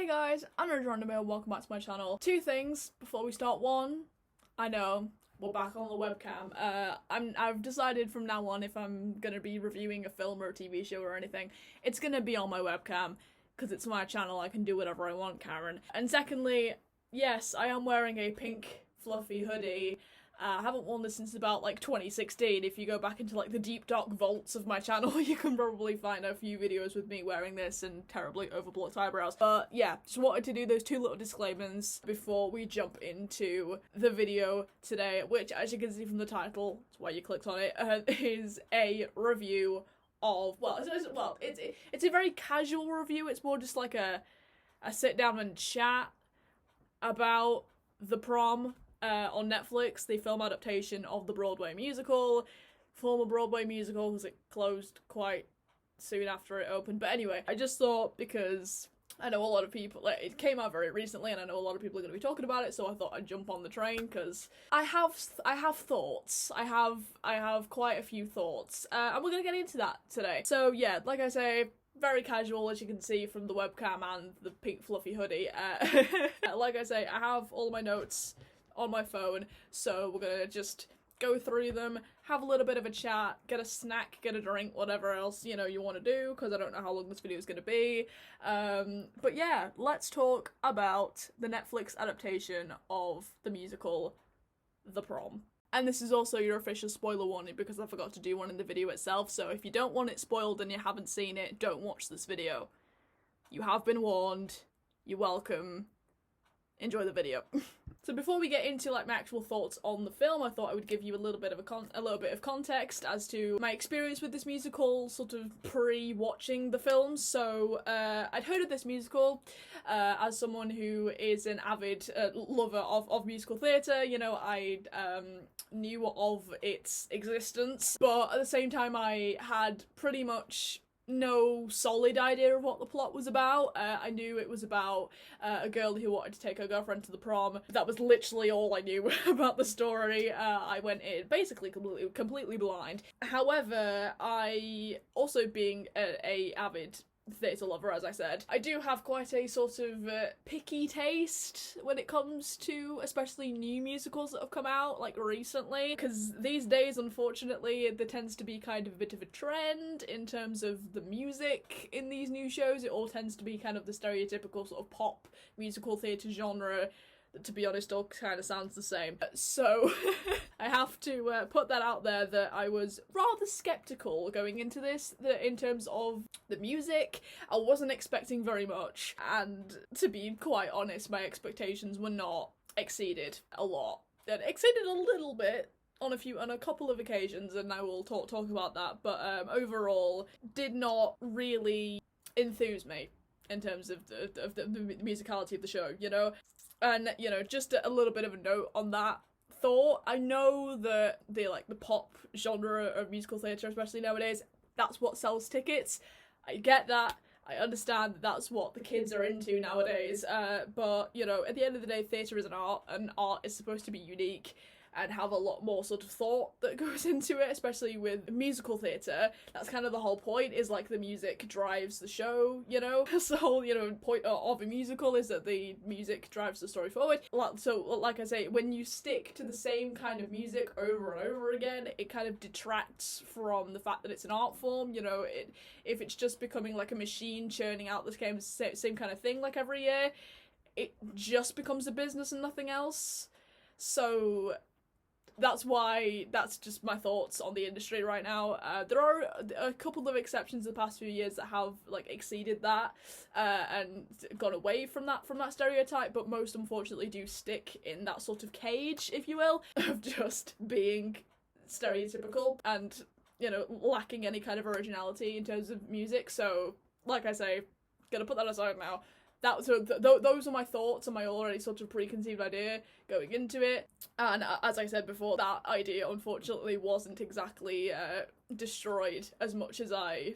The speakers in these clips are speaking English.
guys, I'm Random and welcome back to my channel. Two things before we start. One, I know we're back on the webcam. I've decided from now on if I'm gonna be reviewing a film or a TV show or anything, it's gonna be on my webcam because it's my channel. I can do whatever I want, Karen. And secondly, yes, I am wearing a pink fluffy hoodie. I haven't worn this since about like 2016. If you go back into like the deep dark vaults of my channel, you can probably find a few videos with me wearing this and terribly overblocked eyebrows. But yeah, just wanted to do those two little disclaimers before we jump into the video today, which, as you can see from the title, that's why you clicked on it, is a review of, it's a very casual review. It's more just like a sit down and chat about the Prom. On Netflix, the film adaptation of the Broadway musical, former Broadway musical, because it closed quite soon after it opened. But anyway, I just thought, because I know a lot of people, like, it came out very recently and I know a lot of people are going to be talking about it, so I thought I'd jump on the train, because I have thoughts. I have quite a few thoughts, and we're going to get into that today. So yeah, like I say, very casual, as you can see from the webcam and the pink fluffy hoodie. Like I say, I have all my notes on my phone, so we're gonna just go through them, have a little bit of a chat, get a snack, get a drink, whatever else, you know, you want to do, because I don't know how long this video is gonna be. But yeah, let's talk about the Netflix adaptation of the musical The Prom. And this is also your official spoiler warning, because I forgot to do one in the video itself, so if you don't want it spoiled and you haven't seen it, don't watch this video. You have been warned. You're welcome. Enjoy the video. So before we get into like my actual thoughts on the film, I thought I would give you a little bit of context as to my experience with this musical, sort of pre-watching the film. So I'd heard of this musical as someone who is an avid lover of musical theatre. You know, I knew of its existence, but at the same time I had pretty much no solid idea of what the plot was about. I knew it was about a girl who wanted to take her girlfriend to the prom. That was literally all I knew about the story. I went in basically completely blind. However, I, also being a avid theatre lover, as I said, I do have quite a sort of picky taste when it comes to especially new musicals that have come out like recently, because these days unfortunately there tends to be kind of a bit of a trend in terms of the music in these new shows. It all tends to be kind of the stereotypical sort of pop musical theatre genre that, to be honest, all kind of sounds the same. So I have to put that out there, that I was rather skeptical going into this, that in terms of the music, I wasn't expecting very much, and to be quite honest, my expectations were not exceeded a lot. It exceeded a little bit on a couple of occasions, and I will talk about that, but overall did not really enthuse me in terms of the musicality of the show, you know? And, you know, just a little bit of a note on that thought. I know that the pop genre of musical theatre, especially nowadays, that's what sells tickets. I get that. I understand that that's what the kids are into nowadays. But, you know, at the end of the day, theatre is an art, and art is supposed to be unique and have a lot more sort of thought that goes into it, especially with musical theatre. That's kind of the whole point, is like the music drives the show, you know? So the whole, you know, point of a musical is that the music drives the story forward. So, like I say, when you stick to the same kind of music over and over again, it kind of detracts from the fact that it's an art form, you know? If it's just becoming like a machine churning out the same kind of thing like every year, it just becomes a business and nothing else. So that's just my thoughts on the industry right now. There are a couple of exceptions in the past few years that have like exceeded that and gone away from that stereotype, but most unfortunately do stick in that sort of cage, if you will, of just being stereotypical and, you know, lacking any kind of originality in terms of music. So, like I say, gonna put that aside now. Those are my thoughts and my already sort of preconceived idea going into it, and as I said before, that idea unfortunately wasn't exactly destroyed as much as I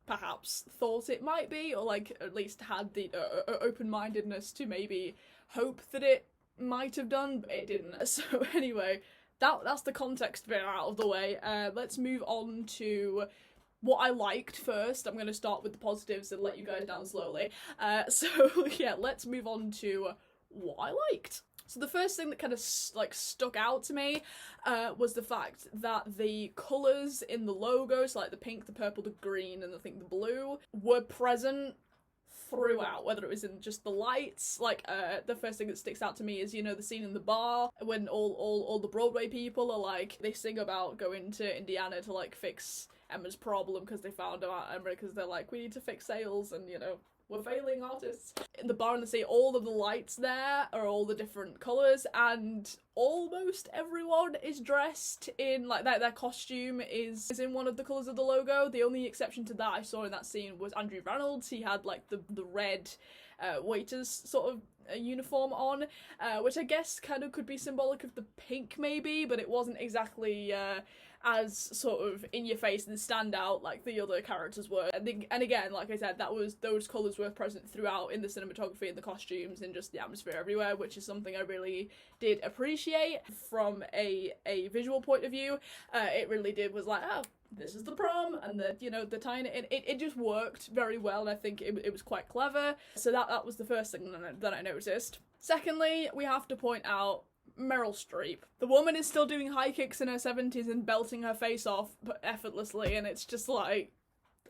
perhaps thought it might be, or like at least had the open-mindedness to maybe hope that it might have done, but it didn't. So anyway, that's the context bit out of the way. Let's move on to what I liked first. I'm going to start with the positives and let you guys down slowly. So yeah, let's move on to what I liked. So the first thing that kind of like stuck out to me was the fact that the colours in the logos, like the pink, the purple, the green, and I think the blue, were present throughout, whether it was in just the lights. Like the first thing that sticks out to me is, you know, the scene in the bar when all the Broadway people are like, they sing about going to Indiana to like fix Emma's problem because they found out Emma, because they're like, we need to fix sales and, you know, we're failing artists. In the bar and the sea, all of the lights there are all the different colours, and almost everyone is dressed in, like, their costume is in one of the colours of the logo. The only exception to that I saw in that scene was Andrew Reynolds. He had, like, the red waiter's sort of uniform on, which I guess kind of could be symbolic of the pink maybe, but it wasn't exactly as sort of in your face and stand out like the other characters were. And again, like I said, those colours were present throughout in the cinematography and the costumes and just the atmosphere everywhere, which is something I really did appreciate from a visual point of view. It really was like, oh, this is the prom, and the tying it in, it just worked very well, and I think it was quite clever. So that was the first thing that I noticed. Secondly, we have to point out Meryl Streep. The woman is still doing high kicks in her 70s and belting her face off effortlessly, and it's just like,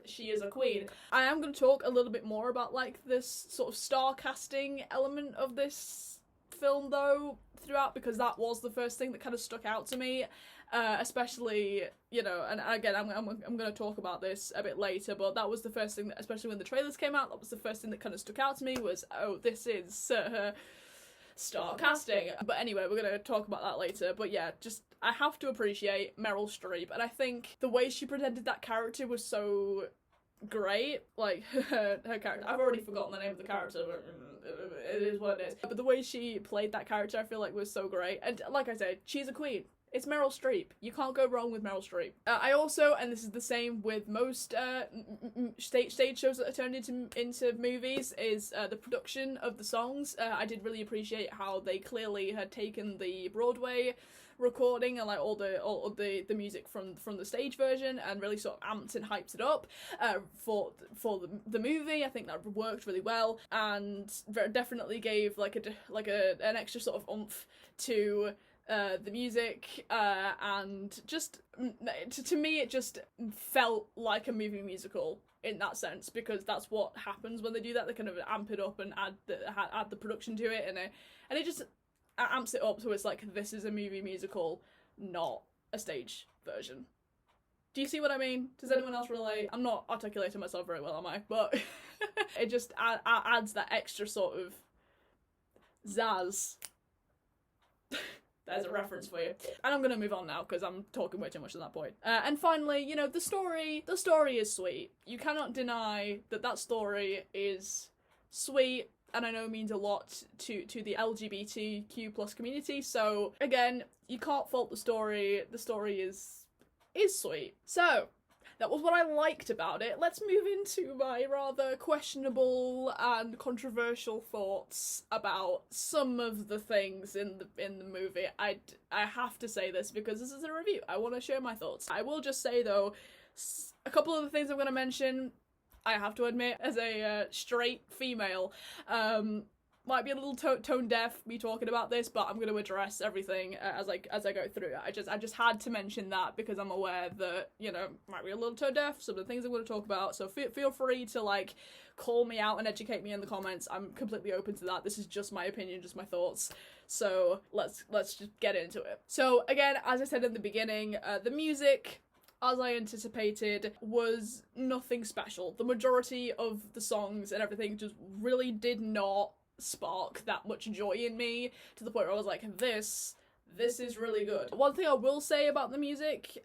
she is a queen. I am going to talk a little bit more about like this sort of star casting element of this film though throughout, because that was the first thing that kind of stuck out to me, especially, you know, and again I'm going to talk about this a bit later, but that was the first thing that, especially when the trailers came out, that was the first thing that kind of stuck out to me was, oh, this is star casting. But anyway, we're going to talk about that later. But yeah, just, I have to appreciate Meryl Streep, and I think the way she presented that character was so great. Like, her character, I've already forgotten the name of the character, but it is what it is. But the way she played that character, I feel like was so great. And like I said, she's a queen. It's Meryl Streep. You can't go wrong with Meryl Streep. I also, and this is the same with most stage shows that are turned into movies, is the production of the songs. I did really appreciate how they clearly had taken the Broadway recording and like all the music from the stage version and really sort of amped and hyped it up for the movie. I think that worked really well and definitely gave like an extra sort of oomph to the music, and just, to me it just felt like a movie musical in that sense, because that's what happens when they do that. They kind of amp it up and add the production to it, and it just amps it up so it's like, this is a movie musical, not a stage version. Do you see what I mean? Does anyone else relate? I'm not articulating myself very well, am I? But it just adds that extra sort of zazz. There's a reference for you. And I'm gonna move on now because I'm talking way too much at that point. And finally, you know, the story is sweet. You cannot deny that story is sweet, and I know it means a lot to the LGBTQ plus community. So again, you can't fault the story. The story is sweet. So that was what I liked about it. Let's move into my rather questionable and controversial thoughts about some of the things in the movie. I have to say this because this is a review. I want to share my thoughts. I will just say though, a couple of the things I'm going to mention, I have to admit, as a straight female, might be a little tone deaf me talking about this, but I'm going to address everything as I go through it. I just had to mention that because I'm aware that, you know, might be a little tone deaf, some of the things I'm going to talk about, so feel free to, like, call me out and educate me in the comments. I'm completely open to that. This is just my opinion, just my thoughts. So let's just get into it. So again, as I said in the beginning, the music, as I anticipated, was nothing special. The majority of the songs and everything just really did not spark that much joy in me, to the point where I was like, this is really good. One thing I will say about the music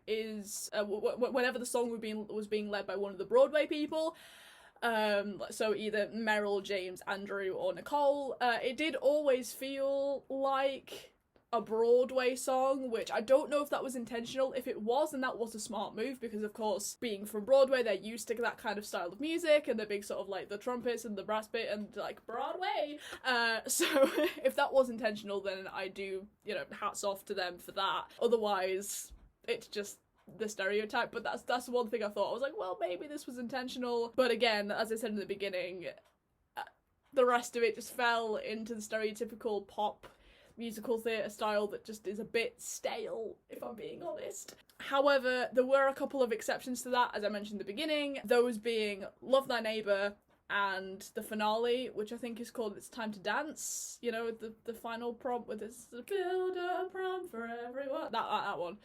is whenever the song was being led by one of the Broadway people, so either Meryl, James, Andrew, or Nicole, it did always feel like a Broadway song, which I don't know if that was intentional. If it was, then that was a smart move, because of course, being from Broadway, they're used to that kind of style of music, and the big sort of like the trumpets and the brass bit and like Broadway. So if that was intentional, then I do, you know, hats off to them for that. Otherwise, it's just the stereotype, but that's the one thing I thought. I was like, well, maybe this was intentional. But again, as I said in the beginning, the rest of it just fell into the stereotypical pop musical theatre style that just is a bit stale, if I'm being honest. However, there were a couple of exceptions to that, as I mentioned in the beginning, those being Love Thy Neighbour and the finale, which I think is called It's Time to Dance, you know, the final prom with this build a prom for everyone. That one.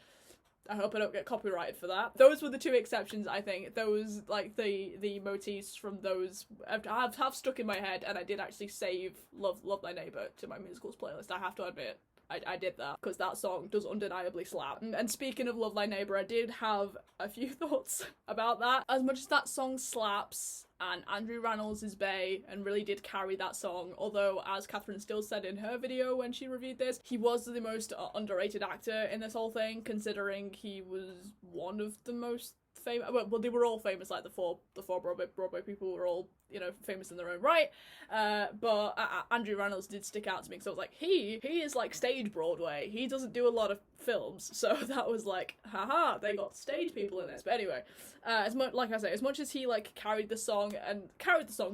I hope I don't get copyrighted for that. Those were the two exceptions, I think. Those, like, the motifs from those have stuck in my head, and I did actually save Love Thy Neighbour to my musicals playlist, I have to admit. I did that, because that song does undeniably slap. And speaking of Love Thy Neighbour, I did have a few thoughts about that. As much as that song slaps, and Andrew Rannells is bae and really did carry that song, although, as Catherine Still said in her video when she reviewed this, he was the most underrated actor in this whole thing, considering he was one of the most famous. Well, they were all famous, like the four Broadway people were all, you know, famous in their own right. But Andrew Rannells did stick out to me, because I was like, he is like stage Broadway. He doesn't do a lot of films, so that was like, haha, they got stage people in this. But anyway, as much as he like carried the song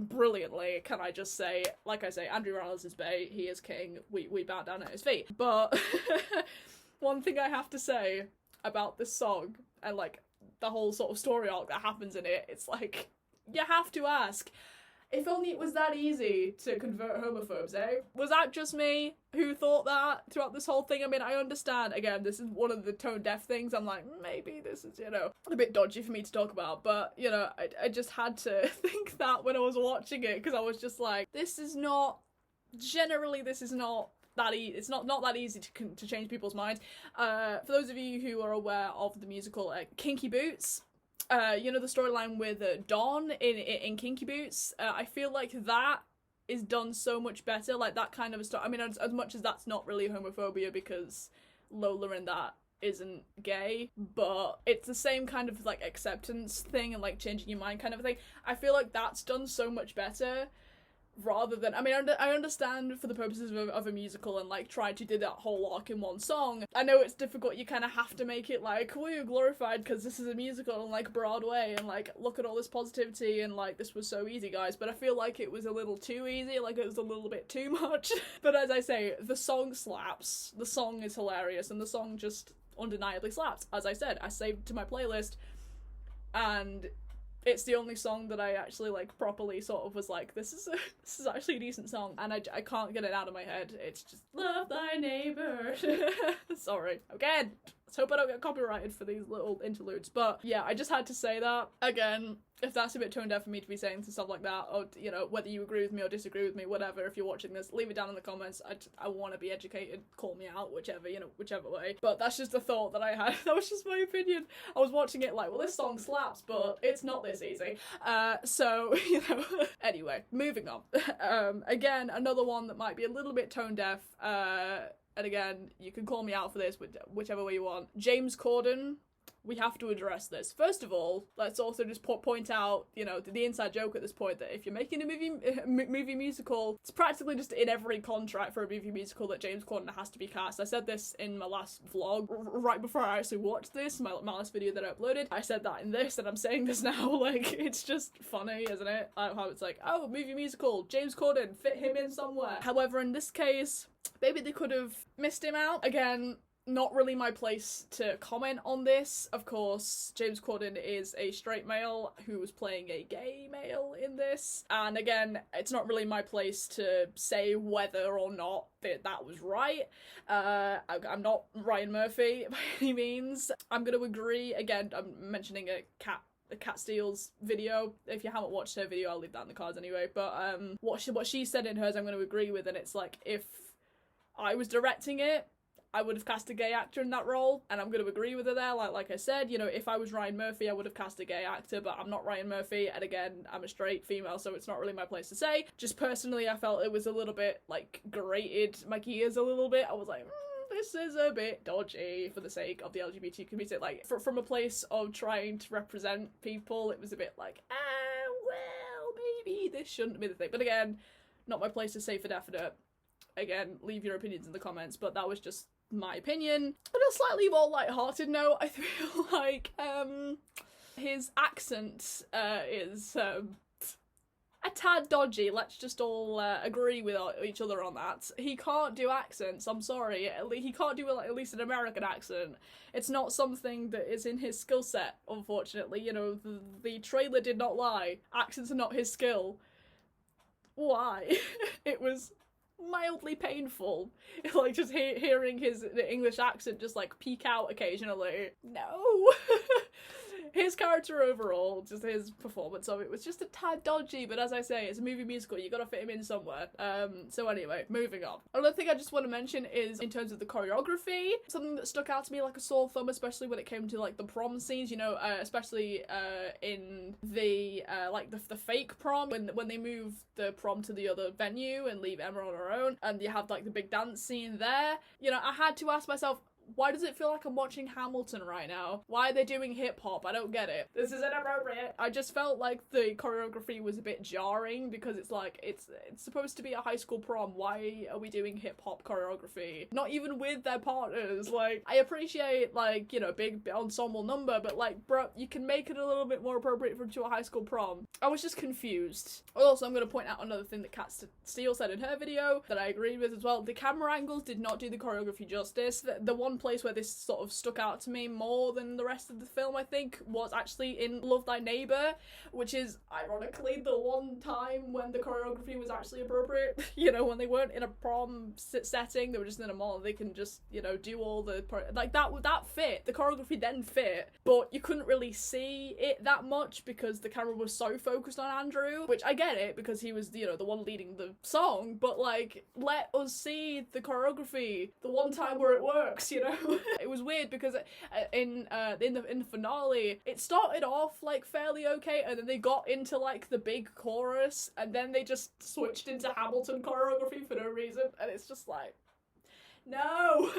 brilliantly, can I just say, like I say, Andrew Rannells is bae, he is king. We bow down at his feet. But one thing I have to say about this song and like the whole sort of story arc that happens in it, it's like, you have to ask, if only it was that easy to convert homophobes, eh? Was that just me who thought that throughout this whole thing? I mean, I understand, again, this is one of the tone-deaf things. I'm like, maybe this is, you know, a bit dodgy for me to talk about, but, you know, I just had to think that when I was watching it, because I was just like, this is not that it's not that easy to change people's minds. For those of you who are aware of the musical Kinky Boots, you know, the storyline with Dawn in Kinky Boots, I feel like that is done so much better, like that kind of a story. I mean, as much as that's not really homophobia, because Lola in that isn't gay, but it's the same kind of like acceptance thing and like changing your mind kind of thing. I feel like that's done so much better, rather than, I mean, I understand for the purposes of a musical and like try to do that whole arc in one song. I know it's difficult, you kind of have to make it like, woo, glorified because this is a musical and like Broadway and like look at all this positivity and like this was so easy, guys, but I feel like it was a little too easy, like it was a little bit too much. But as I say, the song slaps, the song is hilarious, and the song just undeniably slaps. As I said, I saved it to my playlist, and it's the only song that I actually like properly sort of was like, this is actually a decent song, and I can't get it out of my head. It's just love thy neighbor. Sorry. Again, let's hope I don't get copyrighted for these little interludes. But yeah, I just had to say that. Again, if that's a bit tone deaf for me to be saying stuff like that, or, you know, whether you agree with me or disagree with me, whatever, if you're watching this, leave it down in the comments. I want to be educated, call me out, whichever way. But that's just a thought that I had. That was just my opinion. I was watching it like, well, this song slaps, but it's not this easy. So, you know, anyway, moving on. Again, another one that might be a little bit tone deaf, and again, you can call me out for this, whichever way you want. James Corden. We have to address this. First of all, let's also just point out, you know, the inside joke at this point, that if you're making a movie musical, it's practically just in every contract for a movie musical that James Corden has to be cast. I said this in my last vlog, right before I actually watched this, my last video that I uploaded. I said that in this, and I'm saying this now. Like, it's just funny, isn't it? How it's like, oh, movie musical, James Corden, fit him in somewhere. However, in this case, maybe they could have missed him out. Again, not really my place to comment on this. Of course, James Corden is a straight male who was playing a gay male in this. And again, it's not really my place to say whether or not that was right. I'm not Ryan Murphy by any means. I'm going to agree. Again, I'm mentioning Cat Steele's video. If you haven't watched her video, I'll leave that in the cards anyway. But what she said in hers, I'm going to agree with. And it's like, if I was directing it, I would have cast a gay actor in that role, and I'm going to agree with her there. Like I said, you know, if I was Ryan Murphy, I would have cast a gay actor, but I'm not Ryan Murphy, and again, I'm a straight female, so it's not really my place to say. Just personally, I felt it was a little bit, like, grated my gears a little bit. I was like, this is a bit dodgy for the sake of the LGBT community. Like, from a place of trying to represent people, it was a bit like, well, maybe this shouldn't be the thing. But again, not my place to say for definite. Again, leave your opinions in the comments, but that was just my opinion. On a slightly more light-hearted note, I feel like his accent is a tad dodgy. Let's just all agree with each other on that. He can't do accents, I'm sorry. He can't do at least an American accent. It's not something that is in his skill set, unfortunately. You know, the trailer did not lie. Accents are not his skill. Why? It was mildly painful. Like, just hearing the English accent just, like, peek out occasionally. No! His character overall, just his performance of it was just a tad dodgy, but as I say, it's a movie musical, you gotta fit him in somewhere. So anyway, moving on. Another thing I just want to mention is, in terms of the choreography, something that stuck out to me like a sore thumb, especially when it came to, like, the prom scenes, you know, especially in the, like, the fake prom, when they move the prom to the other venue and leave Emma on her own, and you have, like, the big dance scene there. You know, I had to ask myself, why does it feel like I'm watching Hamilton right now? Why are they doing hip-hop? I don't get it. This is inappropriate. I just felt like the choreography was a bit jarring, because it's like, it's supposed to be a high school prom. Why are we doing hip-hop choreography? Not even with their partners. Like, I appreciate, like, you know, big ensemble number, but like, bro, you can make it a little bit more appropriate to a high school prom. I was just confused. Also, I'm going to point out another thing that Kat Steele said in her video that I agreed with as well. The camera angles did not do the choreography justice. The one place where this sort of stuck out to me more than the rest of the film, I think, was actually in Love Thy Neighbour, which is ironically the one time when the choreography was actually appropriate. You know, when they weren't in a prom setting, they were just in a mall, they can just, you know, do all the, like, that fit. The choreography then fit, but you couldn't really see it that much because the camera was so focused on Andrew, which I get it, because he was, you know, the one leading the song, but like, let us see the choreography the one time where it works, you know? It was weird because in the finale, it started off like fairly okay, and then they got into like the big chorus, and then they just switched into Hamilton choreography for no reason, and it's just like, no.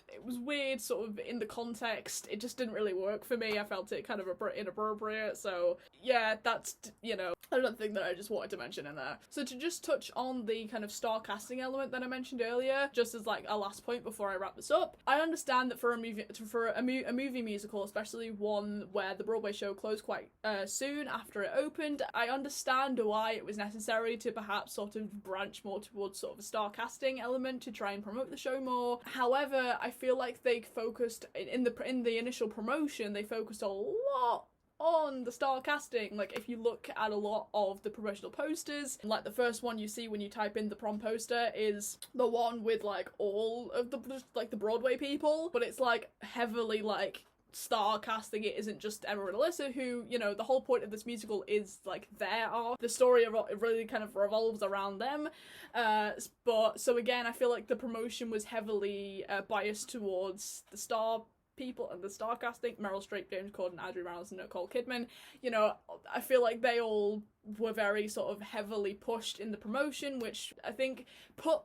It was weird, sort of, in the context. It just didn't really work for me. I felt it kind of inappropriate, so yeah, that's, you know, another thing that I just wanted to mention in there. So to just touch on the kind of star casting element that I mentioned earlier, just as like a last point before I wrap this up, I understand that for a movie musical, especially one where the Broadway show closed quite soon after it opened, I understand why it was necessary to perhaps sort of branch more towards sort of a star casting element to try and promote the show more. However, I feel like they focused in the initial promotion, they focused a lot on the star casting. Like, if you look at a lot of the promotional posters, like the first one you see when you type in the prom poster is the one with like all of the Broadway people, but it's like heavily like star casting. It isn't just Emma and Alyssa, who, you know, the whole point of this musical is like their art. The story really kind of revolves around them. But so again, I feel like the promotion was heavily biased towards the star people and the star casting. Meryl Streep, James Corden, Andrew Reynolds, and Nicole Kidman. You know, I feel like they all were very sort of heavily pushed in the promotion, which I think put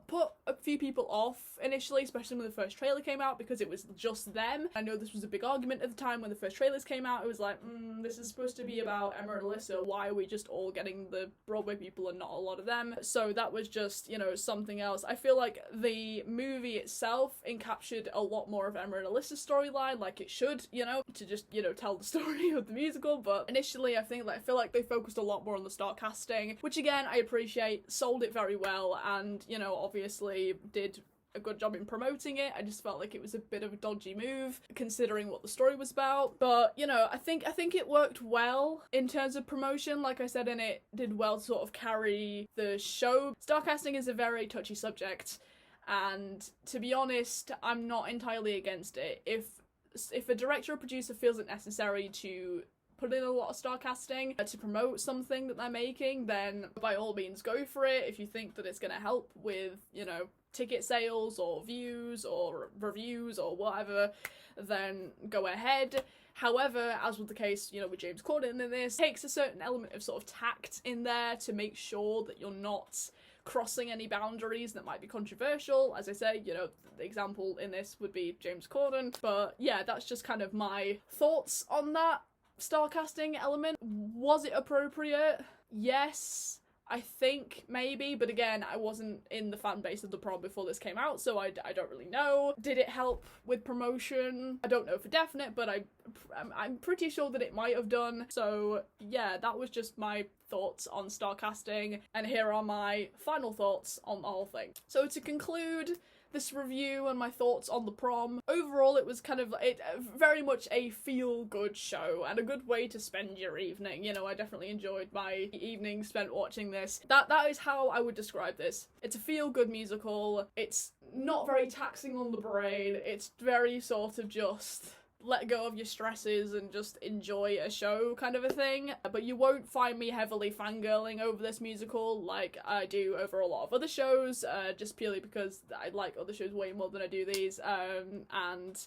a few people off initially, especially when the first trailer came out, because it was just them. I know this was a big argument at the time when the first trailers came out. It was like, this is supposed to be about Emma and Alyssa, why are we just all getting the Broadway people and not a lot of them? So that was just, you know, something else. I feel like the movie itself encaptured a lot more of Emma and Alyssa's storyline, like it should, you know, to just, you know, tell the story of the musical. But initially I feel like they focused a lot more on the star casting, which again I appreciate, sold it very well, and, you know, obviously did a good job in promoting it. I just felt like it was a bit of a dodgy move considering what the story was about, but, you know, I think it worked well in terms of promotion, like I said, and it did well to sort of carry the show. Star casting is a very touchy subject, and to be honest, I'm not entirely against it. If a director or producer feels it necessary to put in a lot of star casting to promote something that they're making, then by all means go for it. If you think that it's going to help with, you know, ticket sales or views or reviews or whatever, then go ahead. However, as with the case, you know, with James Corden in this, it takes a certain element of sort of tact in there to make sure that you're not crossing any boundaries that might be controversial. As I say, you know, the example in this would be James Corden. But yeah, that's just kind of my thoughts on that star casting element. Was it appropriate? Yes. I think maybe, but again, I wasn't in the fan base of the Prom before this came out, so I don't really know. Did it help with promotion? I don't know for definite, but I'm pretty sure that it might have done. So yeah, that was just my thoughts on star casting, and here are my final thoughts on the whole thing. So to conclude this review and my thoughts on the Prom, overall it was kind of very much a feel-good show and a good way to spend your evening. You know, I definitely enjoyed my evening spent watching this. That is how I would describe this. It's a feel-good musical. It's not very taxing on the brain. It's very sort of just let go of your stresses and just enjoy a show kind of a thing. But you won't find me heavily fangirling over this musical like I do over a lot of other shows, just purely because I like other shows way more than I do these. And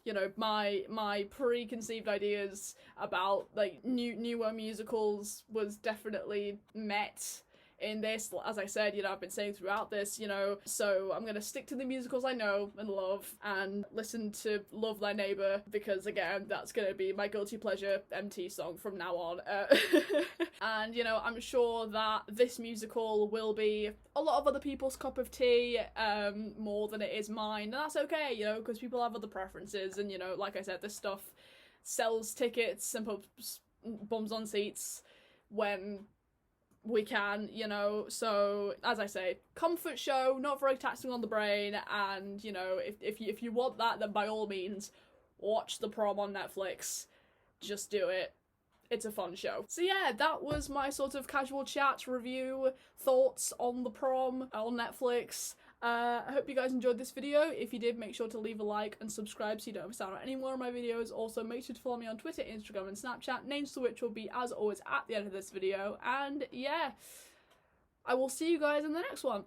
you know, my preconceived ideas about like newer musicals was definitely met in this. As I said, you know, I've been saying throughout this, you know, so I'm gonna stick to the musicals I know and love and listen to Love Thy Neighbour, because again, that's gonna be my guilty pleasure MT song from now on. And you know, I'm sure that this musical will be a lot of other people's cup of tea, more than it is mine, and that's okay, you know, because people have other preferences, and you know, like I said, this stuff sells tickets and puts bums on seats when we can, you know. So as I say, comfort show, not very taxing on the brain, and you know, if you want that, then by all means watch the Prom on Netflix. Just do it. It's a fun show. So yeah, that was my sort of casual chat review thoughts on the Prom on Netflix. I hope you guys enjoyed this video. If you did, make sure to leave a like and subscribe so you don't miss out on any more of my videos. Also, make sure to follow me on Twitter, Instagram, and Snapchat, names to which will be, as always, at the end of this video. And yeah, I will see you guys in the next one.